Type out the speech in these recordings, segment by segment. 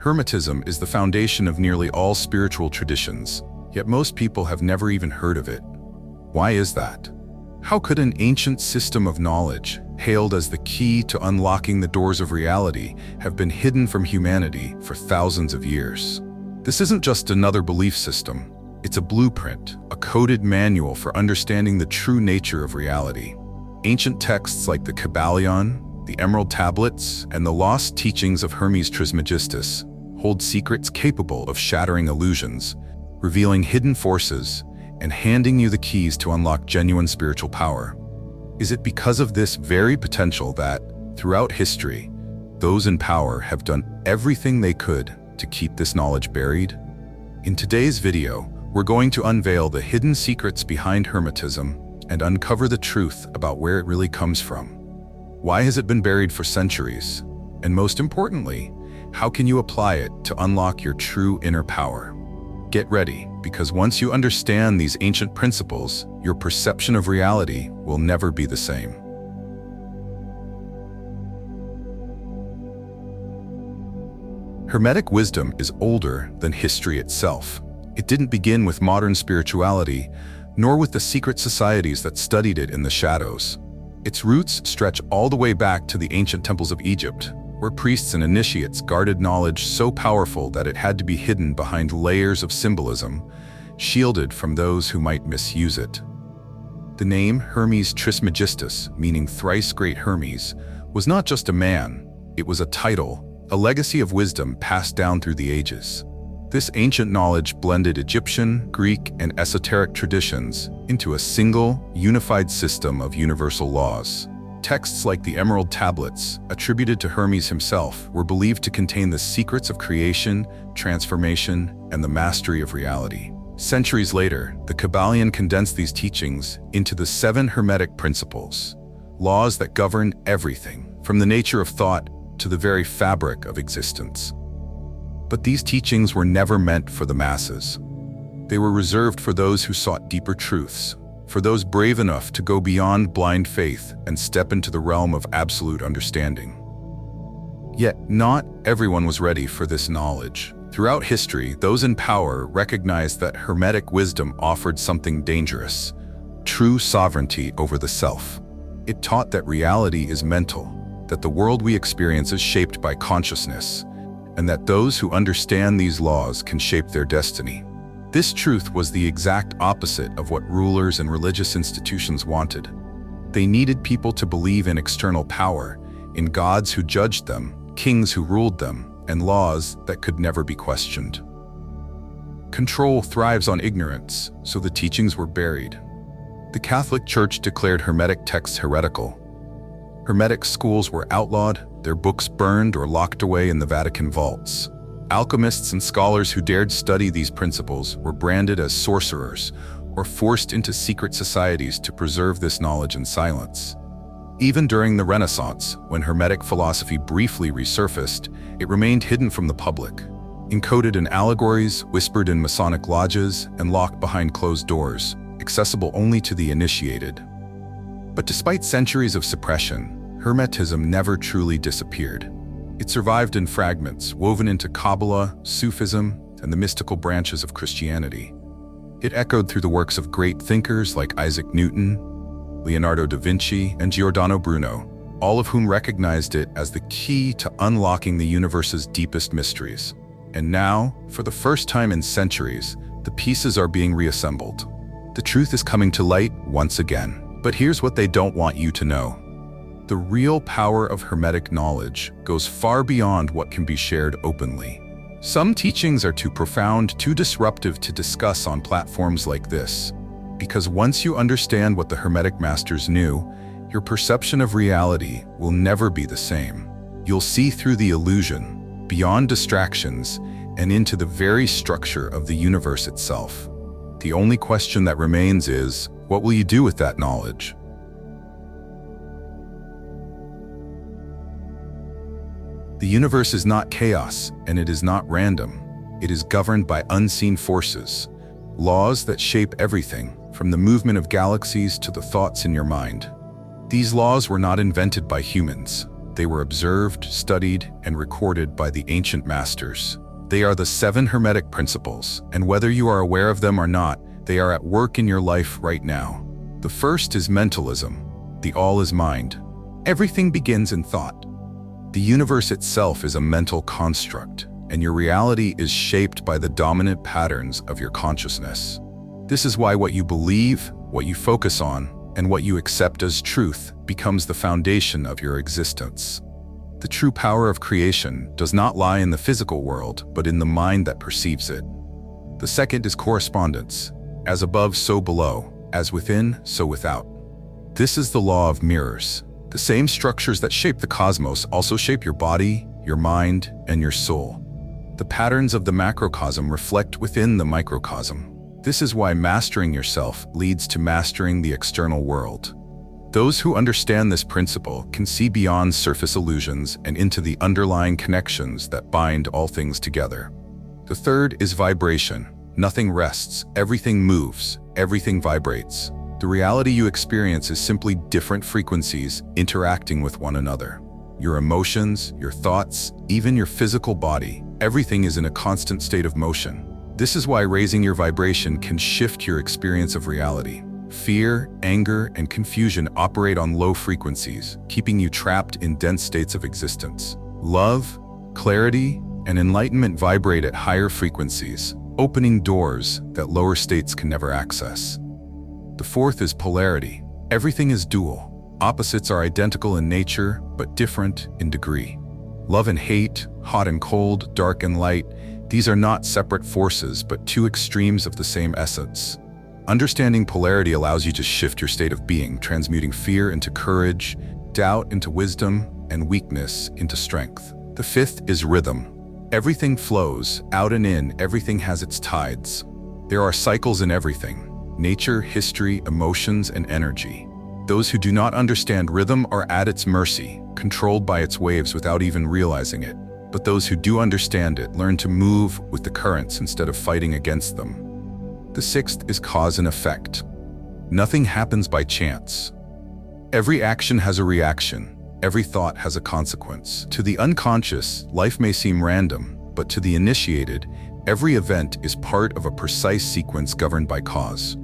Hermetism is the foundation of nearly all spiritual traditions, yet most people have never even heard of it. Why is that? How could an ancient system of knowledge, hailed as the key to unlocking the doors of reality, have been hidden from humanity for thousands of years? This isn't just another belief system. It's a blueprint, a coded manual for understanding the true nature of reality. Ancient texts like the Kybalion, the Emerald Tablets, and the lost teachings of Hermes Trismegistus hold secrets capable of shattering illusions, revealing hidden forces, and handing you the keys to unlock genuine spiritual power. Is it because of this very potential that, throughout history, those in power have done everything they could to keep this knowledge buried? In today's video, we're going to unveil the hidden secrets behind Hermetism and uncover the truth about where it really comes from. Why has it been buried for centuries? And most importantly, how can you apply it to unlock your true inner power? Get ready, because once you understand these ancient principles, your perception of reality will never be the same. Hermetic wisdom is older than history itself. It didn't begin with modern spirituality, nor with the secret societies that studied it in the shadows. Its roots stretch all the way back to the ancient temples of Egypt, where priests and initiates guarded knowledge so powerful that it had to be hidden behind layers of symbolism, shielded from those who might misuse it. The name Hermes Trismegistus, meaning thrice great Hermes, was not just a man, it was a title, a legacy of wisdom passed down through the ages. This ancient knowledge blended Egyptian, Greek, and esoteric traditions into a single, unified system of universal laws. Texts like the Emerald Tablets, attributed to Hermes himself, were believed to contain the secrets of creation, transformation, and the mastery of reality. Centuries later, the Kybalion condensed these teachings into the 7 Hermetic principles, laws that govern everything, from the nature of thought to the very fabric of existence. But these teachings were never meant for the masses. They were reserved for those who sought deeper truths, for those brave enough to go beyond blind faith and step into the realm of absolute understanding. Yet, not everyone was ready for this knowledge. Throughout history, those in power recognized that Hermetic wisdom offered something dangerous: true sovereignty over the self. It taught that reality is mental, that the world we experience is shaped by consciousness, and that those who understand these laws can shape their destiny. This truth was the exact opposite of what rulers and religious institutions wanted. They needed people to believe in external power, in gods who judged them, kings who ruled them, and laws that could never be questioned. Control thrives on ignorance, so the teachings were buried. The Catholic Church declared Hermetic texts heretical. Hermetic schools were outlawed, their books burned or locked away in the Vatican vaults. Alchemists and scholars who dared study these principles were branded as sorcerers or forced into secret societies to preserve this knowledge in silence. Even during the Renaissance, when Hermetic philosophy briefly resurfaced, it remained hidden from the public, encoded in allegories, whispered in Masonic lodges, and locked behind closed doors, accessible only to the initiated. But despite centuries of suppression, Hermetism never truly disappeared. It survived in fragments, woven into Kabbalah, Sufism, and the mystical branches of Christianity. It echoed through the works of great thinkers like Isaac Newton, Leonardo da Vinci, and Giordano Bruno, all of whom recognized it as the key to unlocking the universe's deepest mysteries. And now, for the first time in centuries, the pieces are being reassembled. The truth is coming to light once again. But here's what they don't want you to know. The real power of Hermetic knowledge goes far beyond what can be shared openly. Some teachings are too profound, too disruptive to discuss on platforms like this. Because once you understand what the Hermetic masters knew, your perception of reality will never be the same. You'll see through the illusion, beyond distractions, and into the very structure of the universe itself. The only question that remains is, what will you do with that knowledge? The universe is not chaos, and it is not random. It is governed by unseen forces, laws that shape everything, from the movement of galaxies to the thoughts in your mind. These laws were not invented by humans. They were observed, studied, and recorded by the ancient masters. They are the 7 Hermetic principles, and whether you are aware of them or not, they are at work in your life right now. The first is mentalism. The all is mind. Everything begins in thought. The universe itself is a mental construct, and your reality is shaped by the dominant patterns of your consciousness. This is why what you believe, what you focus on, and what you accept as truth becomes the foundation of your existence. The true power of creation does not lie in the physical world, but in the mind that perceives it. The second is correspondence. As above, so below. As within, so without. This is the law of mirrors. The same structures that shape the cosmos also shape your body, your mind, and your soul. The patterns of the macrocosm reflect within the microcosm. This is why mastering yourself leads to mastering the external world. Those who understand this principle can see beyond surface illusions and into the underlying connections that bind all things together. The third is vibration. Nothing rests, everything moves, everything vibrates. The reality you experience is simply different frequencies interacting with one another. Your emotions, your thoughts, even your physical body, everything is in a constant state of motion. This is why raising your vibration can shift your experience of reality. Fear, anger, and confusion operate on low frequencies, keeping you trapped in dense states of existence. Love, clarity, and enlightenment vibrate at higher frequencies, opening doors that lower states can never access. The fourth is polarity. Everything is dual. Opposites are identical in nature, but different in degree. Love and hate, hot and cold, dark and light, these are not separate forces, but two extremes of the same essence. Understanding polarity allows you to shift your state of being, transmuting fear into courage, doubt into wisdom, and weakness into strength. The fifth is rhythm. Everything flows, out and in, everything has its tides. There are cycles in everything: nature, history, emotions, and energy. Those who do not understand rhythm are at its mercy, controlled by its waves without even realizing it. But those who do understand it learn to move with the currents instead of fighting against them. The sixth is cause and effect. Nothing happens by chance. Every action has a reaction. Every thought has a consequence. To the unconscious, life may seem random, but to the initiated, every event is part of a precise sequence governed by cause.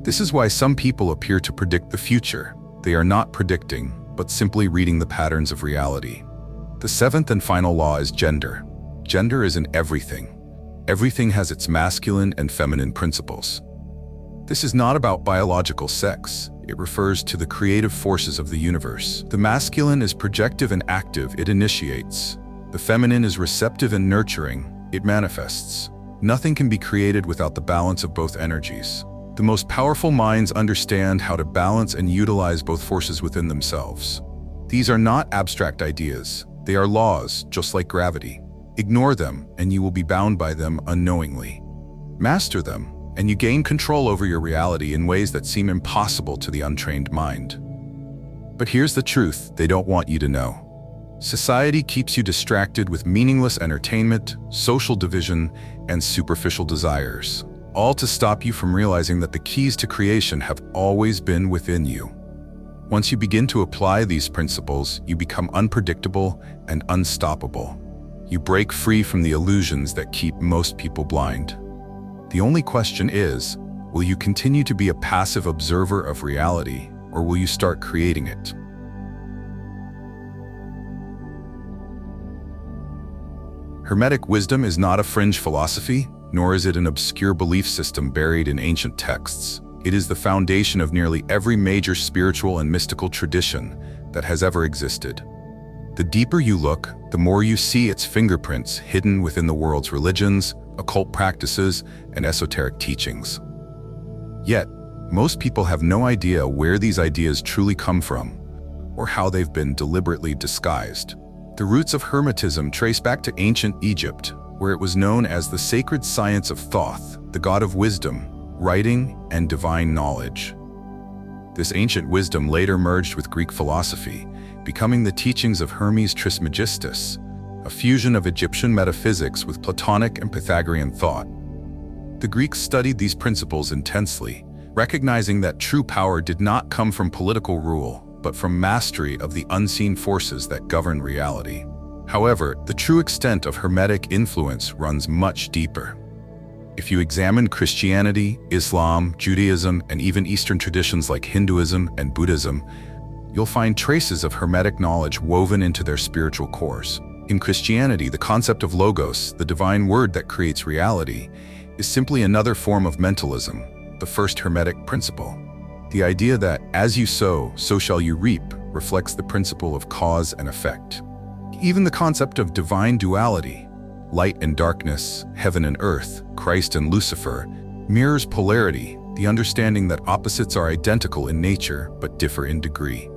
This is why some people appear to predict the future. They are not predicting, but simply reading the patterns of reality. The seventh and final law is gender. Gender is in everything. Everything has its masculine and feminine principles. This is not about biological sex. It refers to the creative forces of the universe. The masculine is projective and active, it initiates. The feminine is receptive and nurturing, it manifests. Nothing can be created without the balance of both energies. The most powerful minds understand how to balance and utilize both forces within themselves. These are not abstract ideas. They are laws, just like gravity. Ignore them, and you will be bound by them unknowingly. Master them, and you gain control over your reality in ways that seem impossible to the untrained mind. But here's the truth they don't want you to know. Society keeps you distracted with meaningless entertainment, social division, and superficial desires, all to stop you from realizing that the keys to creation have always been within you. Once you begin to apply these principles, you become unpredictable and unstoppable. You break free from the illusions that keep most people blind. The only question is, will you continue to be a passive observer of reality, or will you start creating it? Hermetic wisdom is not a fringe philosophy, nor is it an obscure belief system buried in ancient texts. It is the foundation of nearly every major spiritual and mystical tradition that has ever existed. The deeper you look, the more you see its fingerprints hidden within the world's religions, occult practices, and esoteric teachings. Yet, most people have no idea where these ideas truly come from, or how they've been deliberately disguised. The roots of Hermetism trace back to ancient Egypt, where it was known as the sacred science of Thoth, the god of wisdom, writing, and divine knowledge. This ancient wisdom later merged with Greek philosophy, becoming the teachings of Hermes Trismegistus, a fusion of Egyptian metaphysics with Platonic and Pythagorean thought. The Greeks studied these principles intensely, recognizing that true power did not come from political rule, but from mastery of the unseen forces that govern reality. However, the true extent of Hermetic influence runs much deeper. If you examine Christianity, Islam, Judaism, and even Eastern traditions like Hinduism and Buddhism, you'll find traces of Hermetic knowledge woven into their spiritual cores. In Christianity, the concept of logos, the divine word that creates reality, is simply another form of mentalism, the first Hermetic principle. The idea that, as you sow, so shall you reap, reflects the principle of cause and effect. Even the concept of divine duality, light and darkness, heaven and earth, Christ and Lucifer, mirrors polarity, the understanding that opposites are identical in nature but differ in degree.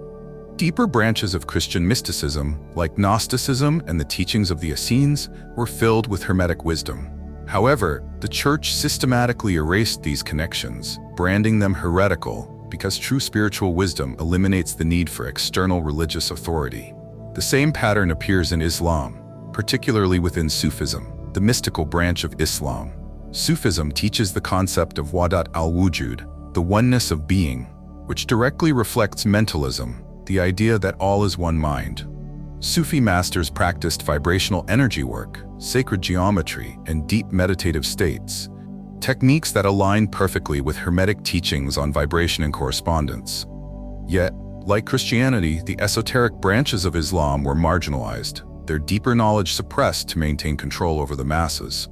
Deeper branches of Christian mysticism, like Gnosticism and the teachings of the Essenes, were filled with Hermetic wisdom. However, the Church systematically erased these connections, branding them heretical, because true spiritual wisdom eliminates the need for external religious authority. The same pattern appears in Islam, particularly within Sufism, the mystical branch of Islam. Sufism teaches the concept of wadat al-wujud, the oneness of being, which directly reflects mentalism, the idea that all is one mind. Sufi masters practiced vibrational energy work, sacred geometry, and deep meditative states, techniques that align perfectly with Hermetic teachings on vibration and correspondence. Yet, like Christianity, the esoteric branches of Islam were marginalized, their deeper knowledge suppressed to maintain control over the masses.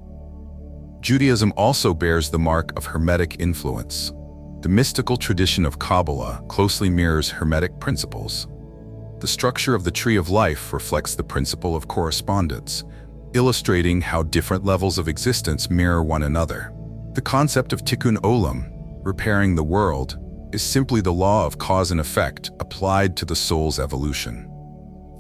Judaism also bears the mark of Hermetic influence. The mystical tradition of Kabbalah closely mirrors Hermetic principles. The structure of the tree of life reflects the principle of correspondence, illustrating how different levels of existence mirror one another. The concept of tikkun olam, repairing the world, is simply the law of cause and effect applied to the soul's evolution.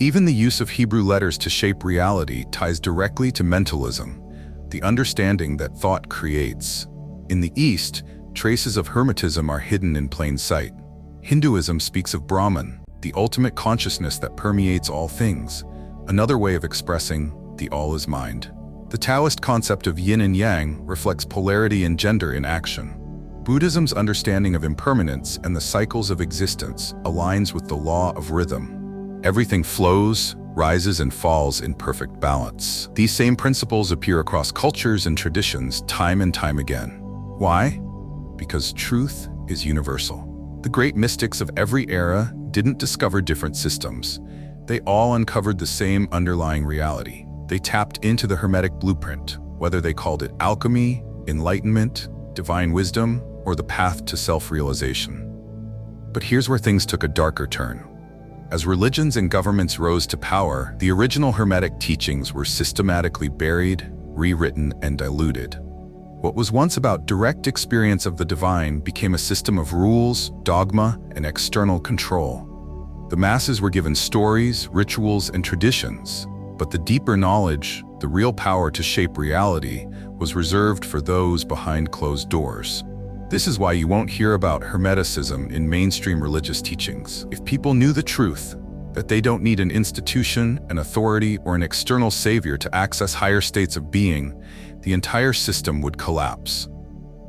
Even the use of Hebrew letters to shape reality ties directly to mentalism, the understanding that thought creates. In the East, traces of Hermetism are hidden in plain sight. Hinduism speaks of Brahman, the ultimate consciousness that permeates all things, another way of expressing the all is mind. The Taoist concept of yin and yang reflects polarity and gender in action. Buddhism's understanding of impermanence and the cycles of existence aligns with the law of rhythm. Everything flows, rises, and falls in perfect balance. These same principles appear across cultures and traditions time and time again. Why? Because truth is universal. The great mystics of every era didn't discover different systems. They all uncovered the same underlying reality. They tapped into the Hermetic blueprint, whether they called it alchemy, enlightenment, divine wisdom, or the path to self-realization. But here's where things took a darker turn. As religions and governments rose to power, the original Hermetic teachings were systematically buried, rewritten, and diluted. What was once about direct experience of the divine became a system of rules, dogma, and external control. The masses were given stories, rituals, and traditions, but the deeper knowledge, the real power to shape reality, was reserved for those behind closed doors. This is why you won't hear about Hermeticism in mainstream religious teachings. If people knew the truth, that they don't need an institution, an authority, or an external savior to access higher states of being, the entire system would collapse.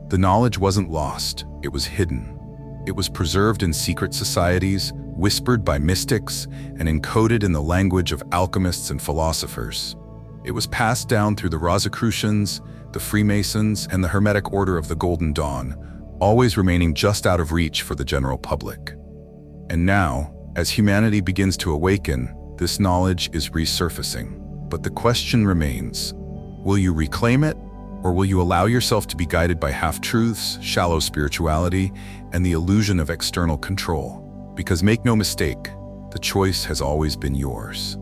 The knowledge wasn't lost, it was hidden. It was preserved in secret societies, whispered by mystics, and encoded in the language of alchemists and philosophers. It was passed down through the Rosicrucians, the Freemasons, and the Hermetic Order of the Golden Dawn, always remaining just out of reach for the general public. And now, as humanity begins to awaken, this knowledge is resurfacing. But the question remains, will you reclaim it, or will you allow yourself to be guided by half-truths, shallow spirituality, and the illusion of external control? Because make no mistake, the choice has always been yours.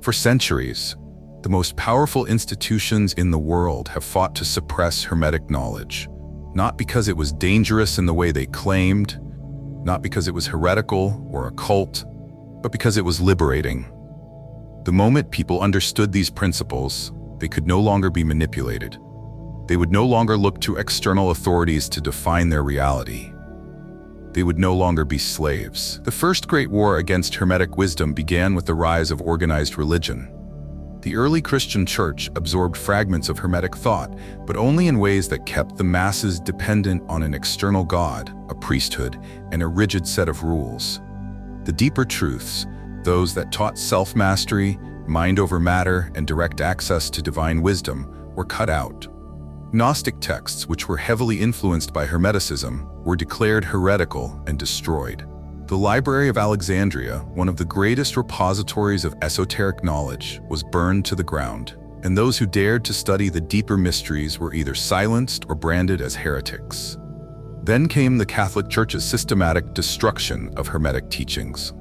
For centuries, the most powerful institutions in the world have fought to suppress Hermetic knowledge, not because it was dangerous in the way they claimed, not because it was heretical or occult, but because it was liberating. The moment people understood these principles, they could no longer be manipulated. They would no longer look to external authorities to define their reality. They would no longer be slaves. The first great war against Hermetic wisdom began with the rise of organized religion. The early Christian church absorbed fragments of Hermetic thought, but only in ways that kept the masses dependent on an external god, a priesthood, and a rigid set of rules. The deeper truths, those that taught self-mastery, mind over matter, and direct access to divine wisdom, were cut out. Gnostic texts, which were heavily influenced by Hermeticism, were declared heretical and destroyed. The Library of Alexandria, one of the greatest repositories of esoteric knowledge, was burned to the ground, and those who dared to study the deeper mysteries were either silenced or branded as heretics. Then came the Catholic Church's systematic destruction of Hermetic teachings.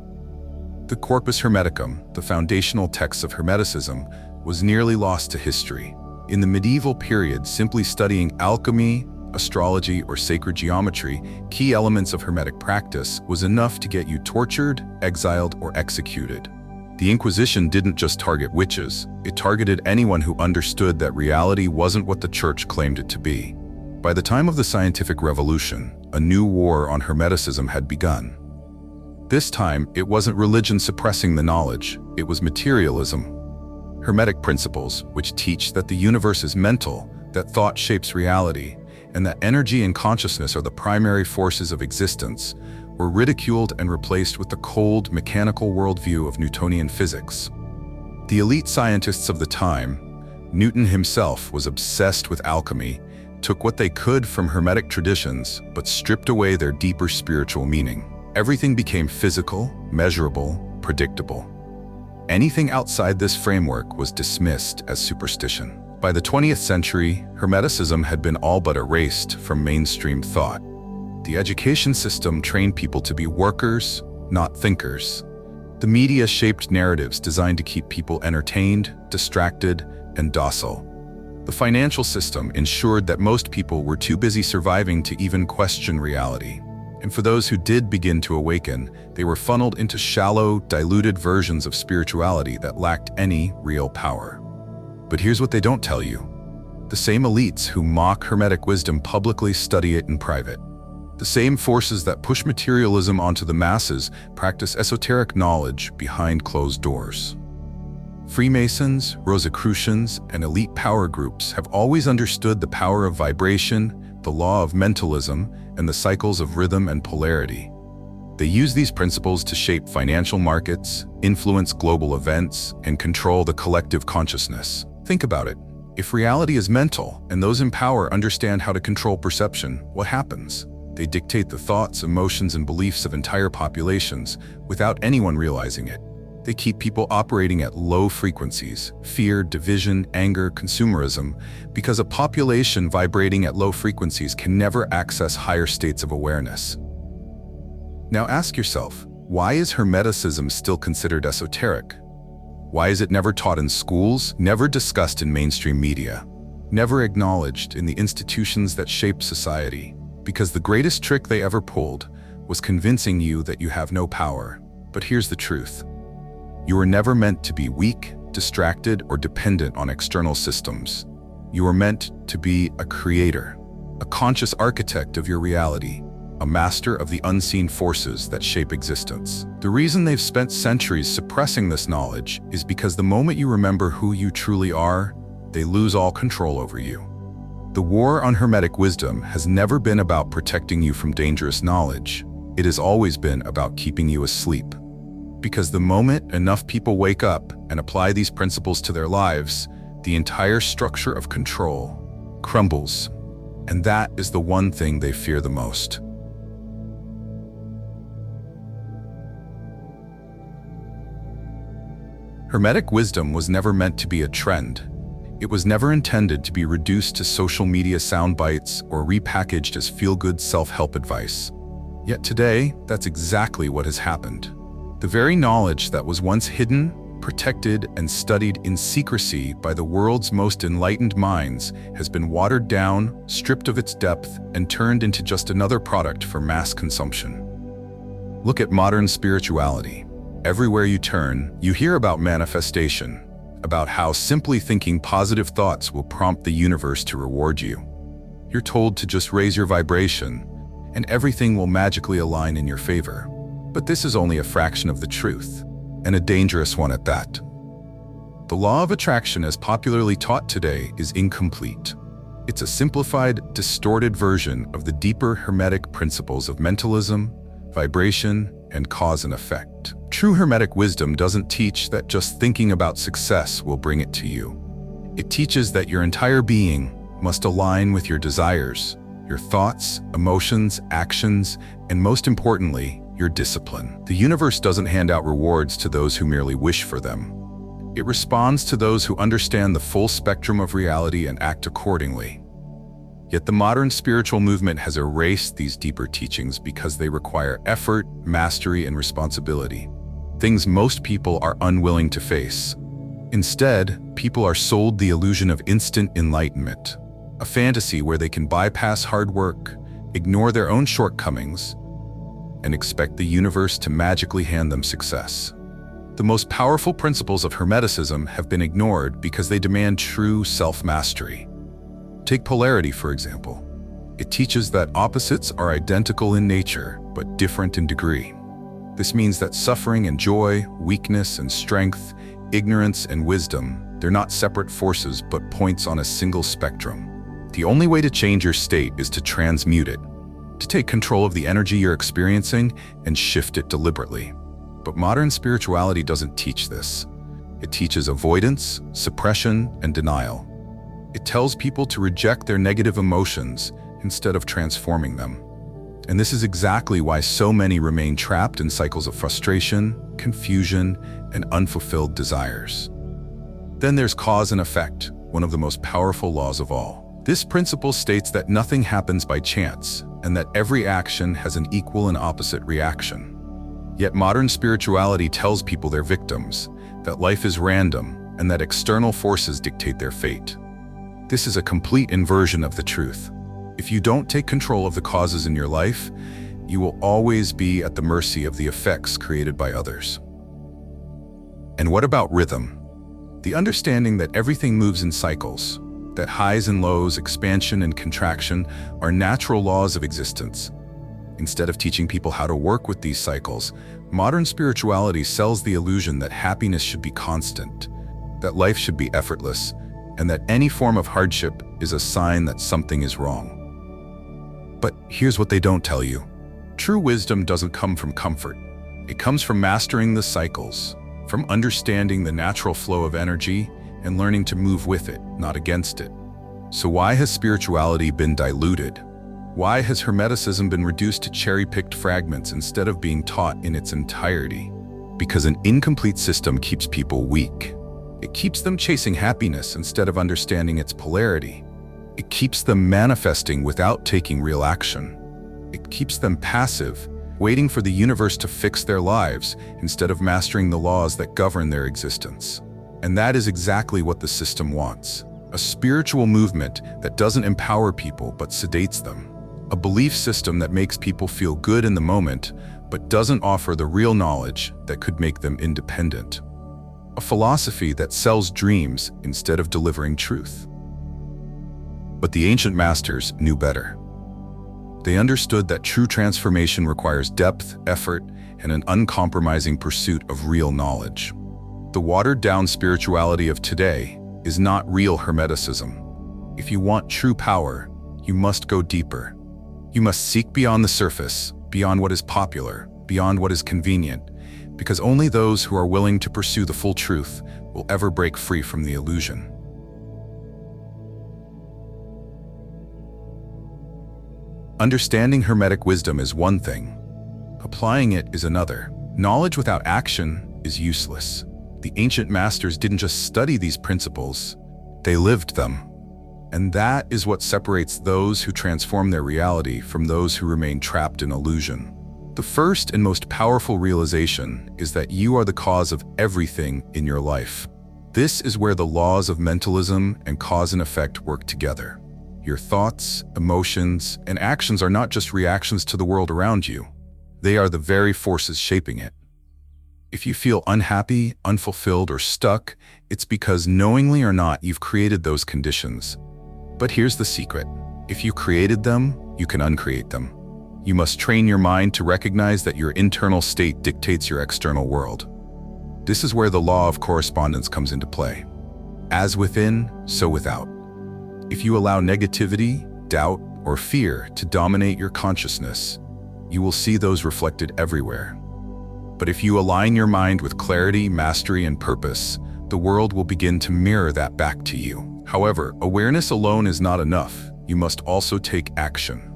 The Corpus Hermeticum, the foundational text of Hermeticism, was nearly lost to history. In the medieval period, simply studying alchemy, astrology, or sacred geometry, key elements of Hermetic practice, was enough to get you tortured, exiled, or executed. The Inquisition didn't just target witches, it targeted anyone who understood that reality wasn't what the Church claimed it to be. By the time of the Scientific Revolution, a new war on Hermeticism had begun. This time, it wasn't religion suppressing the knowledge, it was materialism. Hermetic principles, which teach that the universe is mental, that thought shapes reality, and that energy and consciousness are the primary forces of existence, were ridiculed and replaced with the cold, mechanical worldview of Newtonian physics. The elite scientists of the time, Newton himself was obsessed with alchemy, took what they could from Hermetic traditions, but stripped away their deeper spiritual meaning. Everything became physical, measurable, predictable. Anything outside this framework was dismissed as superstition. By the 20th century, Hermeticism had been all but erased from mainstream thought. The education system trained people to be workers, not thinkers. The media shaped narratives designed to keep people entertained, distracted, and docile. The financial system ensured that most people were too busy surviving to even question reality. And for those who did begin to awaken, they were funneled into shallow, diluted versions of spirituality that lacked any real power. But here's what they don't tell you. The same elites who mock Hermetic wisdom publicly study it in private. The same forces that push materialism onto the masses practice esoteric knowledge behind closed doors. Freemasons, Rosicrucians, and elite power groups have always understood the power of vibration, the law of mentalism, and the cycles of rhythm and polarity. They use these principles to shape financial markets, influence global events, and control the collective consciousness. Think about it. If reality is mental, and those in power understand how to control perception, what happens? They dictate the thoughts, emotions, and beliefs of entire populations without anyone realizing it. They keep people operating at low frequencies, fear, division, anger, consumerism, because a population vibrating at low frequencies can never access higher states of awareness. Now ask yourself, why is Hermeticism still considered esoteric? Why is it never taught in schools, never discussed in mainstream media, never acknowledged in the institutions that shape society? Because the greatest trick they ever pulled was convincing you that you have no power. But here's the truth. You were never meant to be weak, distracted, or dependent on external systems. You were meant to be a creator, a conscious architect of your reality, a master of the unseen forces that shape existence. The reason they've spent centuries suppressing this knowledge is because the moment you remember who you truly are, they lose all control over you. The war on Hermetic wisdom has never been about protecting you from dangerous knowledge. It has always been about keeping you asleep. Because the moment enough people wake up and apply these principles to their lives, the entire structure of control crumbles. And that is the one thing they fear the most. Hermetic wisdom was never meant to be a trend. It was never intended to be reduced to social media sound bites or repackaged as feel-good self-help advice. Yet today, that's exactly what has happened. The very knowledge that was once hidden, protected, and studied in secrecy by the world's most enlightened minds has been watered down, stripped of its depth, and turned into just another product for mass consumption. Look at modern spirituality. Everywhere you turn, you hear about manifestation, about how simply thinking positive thoughts will prompt the universe to reward you. You're told to just raise your vibration, and everything will magically align in your favor. But this is only a fraction of the truth, and a dangerous one at that. The law of attraction as popularly taught today is incomplete. It's a simplified, distorted version of the deeper Hermetic principles of mentalism, vibration, and cause and effect. True Hermetic wisdom doesn't teach that just thinking about success will bring it to you. It teaches that your entire being must align with your desires, your thoughts, emotions, actions, and most importantly, your discipline. The universe doesn't hand out rewards to those who merely wish for them. It responds to those who understand the full spectrum of reality and act accordingly. Yet the modern spiritual movement has erased these deeper teachings because they require effort, mastery, and responsibility, things most people are unwilling to face. Instead, people are sold the illusion of instant enlightenment, a fantasy where they can bypass hard work, ignore their own shortcomings, and expect the universe to magically hand them success. The most powerful principles of Hermeticism have been ignored because they demand true self-mastery. Take polarity, for example. It teaches that opposites are identical in nature, but different in degree. This means that suffering and joy, weakness and strength, ignorance and wisdom, they're not separate forces but points on a single spectrum. The only way to change your state is to transmute it, to take control of the energy you're experiencing and shift it deliberately. But modern spirituality doesn't teach this. It teaches avoidance, suppression, and denial. It tells people to reject their negative emotions instead of transforming them. And this is exactly why so many remain trapped in cycles of frustration, confusion, and unfulfilled desires. Then there's cause and effect, one of the most powerful laws of all. This principle states that nothing happens by chance, and that every action has an equal and opposite reaction. Yet modern spirituality tells people they're victims, that life is random, and that external forces dictate their fate. This is a complete inversion of the truth. If you don't take control of the causes in your life, you will always be at the mercy of the effects created by others. And what about rhythm? The understanding that everything moves in cycles, that highs and lows, expansion and contraction are natural laws of existence. Instead of teaching people how to work with these cycles, modern spirituality sells the illusion that happiness should be constant, that life should be effortless, and that any form of hardship is a sign that something is wrong. But here's what they don't tell you. True wisdom doesn't come from comfort. It comes from mastering the cycles, from understanding the natural flow of energy and learning to move with it, not against it. So why has spirituality been diluted? Why has Hermeticism been reduced to cherry-picked fragments instead of being taught in its entirety? Because an incomplete system keeps people weak. It keeps them chasing happiness instead of understanding its polarity. It keeps them manifesting without taking real action. It keeps them passive, waiting for the universe to fix their lives instead of mastering the laws that govern their existence. And that is exactly what the system wants. A spiritual movement that doesn't empower people but sedates them. A belief system that makes people feel good in the moment but doesn't offer the real knowledge that could make them independent. A philosophy that sells dreams instead of delivering truth. But the ancient masters knew better. They understood that true transformation requires depth, effort, and an uncompromising pursuit of real knowledge. The watered-down spirituality of today is not real Hermeticism. If you want true power, you must go deeper. You must seek beyond the surface, beyond what is popular, beyond what is convenient, because only those who are willing to pursue the full truth will ever break free from the illusion. Understanding Hermetic wisdom is one thing. Applying it is another. Knowledge without action is useless. The ancient masters didn't just study these principles, they lived them. And that is what separates those who transform their reality from those who remain trapped in illusion. The first and most powerful realization is that you are the cause of everything in your life. This is where the laws of mentalism and cause and effect work together. Your thoughts, emotions, and actions are not just reactions to the world around you. They are the very forces shaping it. If you feel unhappy, unfulfilled, or stuck, it's because knowingly or not, you've created those conditions. But here's the secret. If you created them, you can uncreate them. You must train your mind to recognize that your internal state dictates your external world. This is where the law of correspondence comes into play. As within, so without. If you allow negativity, doubt, or fear to dominate your consciousness, you will see those reflected everywhere. But if you align your mind with clarity, mastery, and purpose, the world will begin to mirror that back to you. However, awareness alone is not enough. You must also take action.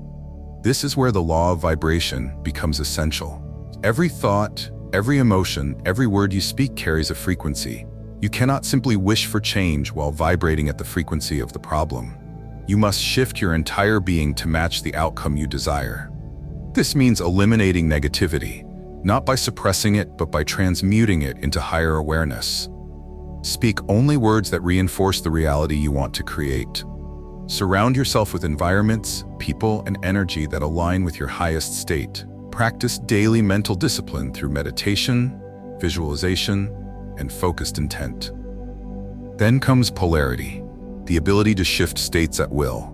This is where the law of vibration becomes essential. Every thought, every emotion, every word you speak carries a frequency. You cannot simply wish for change while vibrating at the frequency of the problem. You must shift your entire being to match the outcome you desire. This means eliminating negativity, not by suppressing it, but by transmuting it into higher awareness. Speak only words that reinforce the reality you want to create. Surround yourself with environments, people, and energy that align with your highest state. Practice daily mental discipline through meditation, visualization, and focused intent. Then comes polarity, the ability to shift states at will.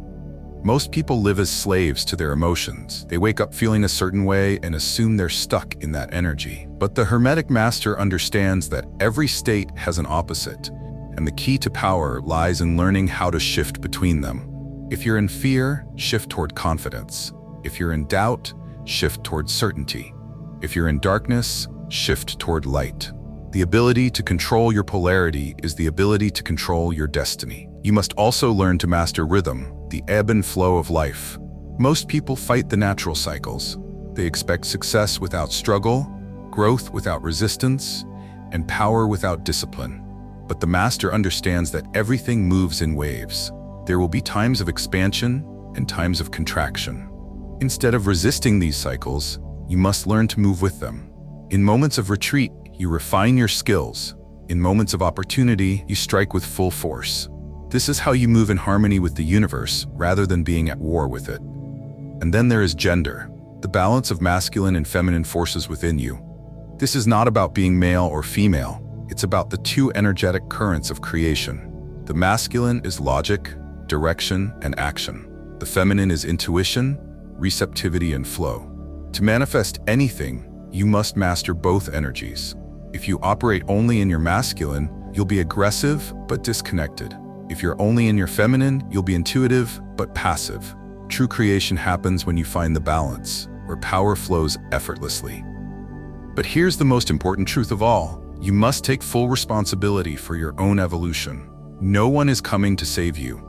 Most people live as slaves to their emotions. They wake up feeling a certain way and assume they're stuck in that energy. But the Hermetic master understands that every state has an opposite, and the key to power lies in learning how to shift between them. If you're in fear, shift toward confidence. If you're in doubt, shift toward certainty. If you're in darkness, shift toward light. The ability to control your polarity is the ability to control your destiny. You must also learn to master rhythm, the ebb and flow of life. Most people fight the natural cycles. They expect success without struggle, growth without resistance, and power without discipline. But the master understands that everything moves in waves. There will be times of expansion and times of contraction. Instead of resisting these cycles, you must learn to move with them. In moments of retreat, you refine your skills. In moments of opportunity, you strike with full force. This is how you move in harmony with the universe rather than being at war with it. And then there is gender, the balance of masculine and feminine forces within you. This is not about being male or female. It's about the two energetic currents of creation. The masculine is logic, direction, and action. The feminine is intuition, receptivity, and flow. To manifest anything, you must master both energies. If you operate only in your masculine, you'll be aggressive but disconnected. If you're only in your feminine, you'll be intuitive but passive. True creation happens when you find the balance, where power flows effortlessly. But here's the most important truth of all. You must take full responsibility for your own evolution. No one is coming to save you.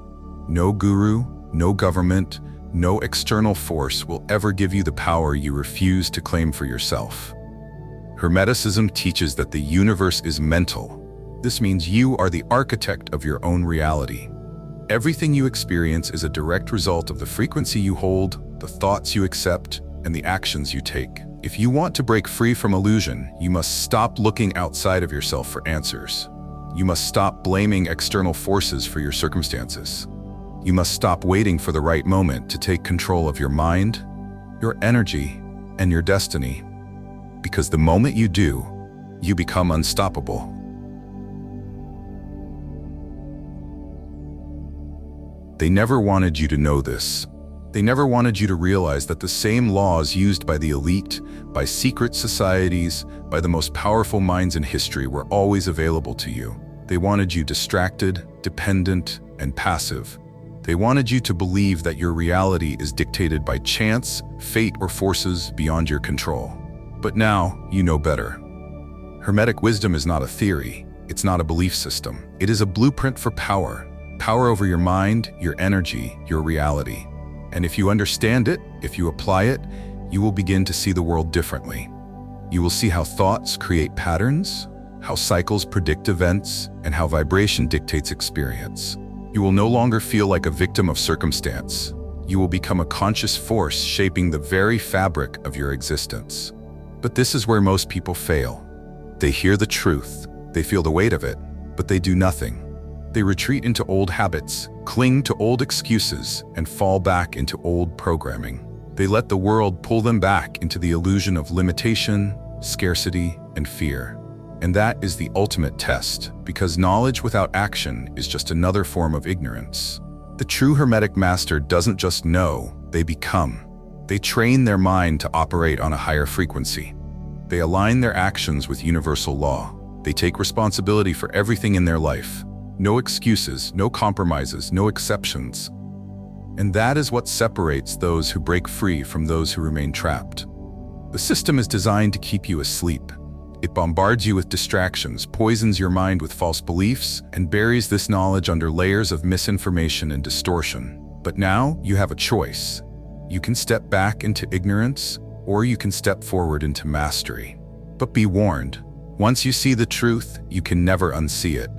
No guru, no government, no external force will ever give you the power you refuse to claim for yourself. Hermeticism teaches that the universe is mental. This means you are the architect of your own reality. Everything you experience is a direct result of the frequency you hold, the thoughts you accept, and the actions you take. If you want to break free from illusion, you must stop looking outside of yourself for answers. You must stop blaming external forces for your circumstances. You must stop waiting for the right moment to take control of your mind, your energy, and your destiny. Because the moment you do, you become unstoppable. They never wanted you to know this. They never wanted you to realize that the same laws used by the elite, by secret societies, by the most powerful minds in history were always available to you. They wanted you distracted, dependent, and passive. They wanted you to believe that your reality is dictated by chance, fate, or forces beyond your control. But now, you know better. Hermetic wisdom is not a theory. It's not a belief system. It is a blueprint for power. Power over your mind, your energy, your reality. And if you understand it, if you apply it, you will begin to see the world differently. You will see how thoughts create patterns, how cycles predict events, and how vibration dictates experience. You will no longer feel like a victim of circumstance. You will become a conscious force shaping the very fabric of your existence. But this is where most people fail. They hear the truth, they feel the weight of it, but they do nothing. They retreat into old habits, cling to old excuses, and fall back into old programming. They let the world pull them back into the illusion of limitation, scarcity, and fear. And that is the ultimate test, because knowledge without action is just another form of ignorance. The true Hermetic master doesn't just know, they become. They train their mind to operate on a higher frequency. They align their actions with universal law. They take responsibility for everything in their life. No excuses, no compromises, no exceptions. And that is what separates those who break free from those who remain trapped. The system is designed to keep you asleep. It bombards you with distractions, poisons your mind with false beliefs, and buries this knowledge under layers of misinformation and distortion. But now you have a choice. You can step back into ignorance, or you can step forward into mastery. But be warned, once you see the truth, you can never unsee it.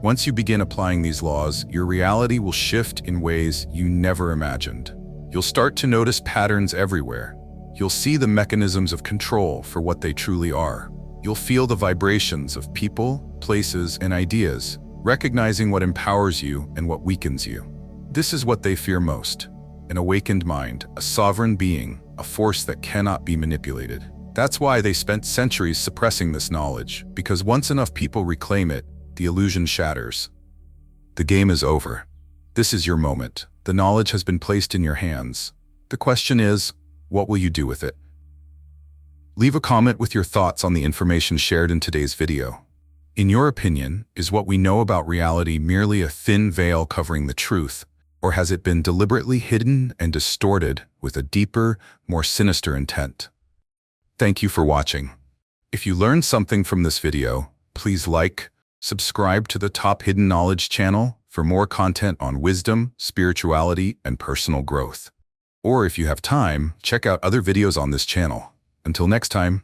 Once you begin applying these laws, your reality will shift in ways you never imagined. You'll start to notice patterns everywhere. You'll see the mechanisms of control for what they truly are. You'll feel the vibrations of people, places, and ideas, recognizing what empowers you and what weakens you. This is what they fear most: an awakened mind, a sovereign being, a force that cannot be manipulated. That's why they spent centuries suppressing this knowledge, because once enough people reclaim it, the illusion shatters. The game is over. This is your moment. The knowledge has been placed in your hands. The question is, what will you do with it? Leave a comment with your thoughts on the information shared in today's video. In your opinion, is what we know about reality merely a thin veil covering the truth, or has it been deliberately hidden and distorted with a deeper, more sinister intent? Thank you for watching. If you learned something from this video, please like, subscribe to the Top Hidden Knowledge channel for more content on wisdom, spirituality, and personal growth. Or if you have time, check out other videos on this channel. Until next time.